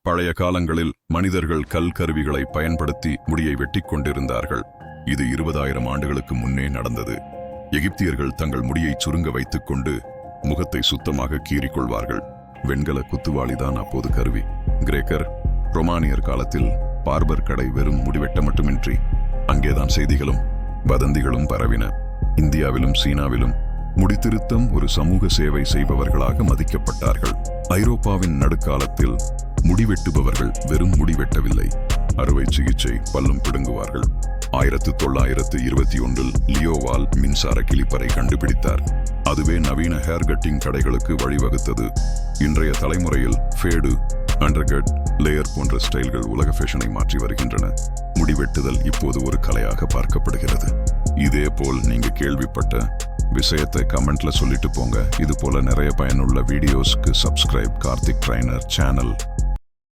பழைய காலங்களில் மனிதர்கள் கல் கருவிகளை பயன்படுத்தி முடியை வெட்டிக் கொண்டிருந்தார்கள். இது 20,000 ஆண்டுகளுக்கு முன்னே நடந்தது. எகிப்தியர்கள் தங்கள் முடியை சுருங்க வைத்துக் கொண்டு முகத்தை சுத்தமாக கீறிக்கொள்வார்கள். வெண்கல குத்துவாளிதான் அப்போது கருவி. கிரேக்கர் ரொமானியர் காலத்தில் பார்பர் கடை வெறும் முடிவெட்ட மட்டுமின்றி அங்கேதான் செய்திகளும் வதந்திகளும் பரவின. இந்தியாவிலும் சீனாவிலும் முடித்திருத்தம் ஒரு சமூக சேவை செய்பவர்களாக மதிக்கப்பட்டார்கள். ஐரோப்பாவின் நடுக்காலத்தில் முடிவெட்டுபவர்கள் வெறும் முடிவெட்டவில்லை, அறுவை சிகிச்சை, பல்லும் பிடுங்குவார்கள். 1921 லியோவால் மின்சார கிளிப்பரை கண்டுபிடித்தார். அதுவே நவீன ஹேர் கட்டிங் கடைகளுக்கு வழிவகுத்தது. இன்றைய தலைமுறையில் ஃபேடு, அண்டர்கட், லேயர் போன்ற ஸ்டைல்கள் உலக ஃபேஷனை மாற்றி வருகின்றன. முடிவெட்டுதல் இப்போது ஒரு கலையாக பார்க்கப்படுகிறது. இதே போல் நீங்க கேள்விப்பட்ட விஷயத்தை கமெண்ட்ல சொல்லிட்டு போங்க. இது போல நிறைய பயனுள்ள வீடியோஸ்க்கு சப்ஸ்கிரைப் கார்த்திக் ட்ரைனர் சேனல்.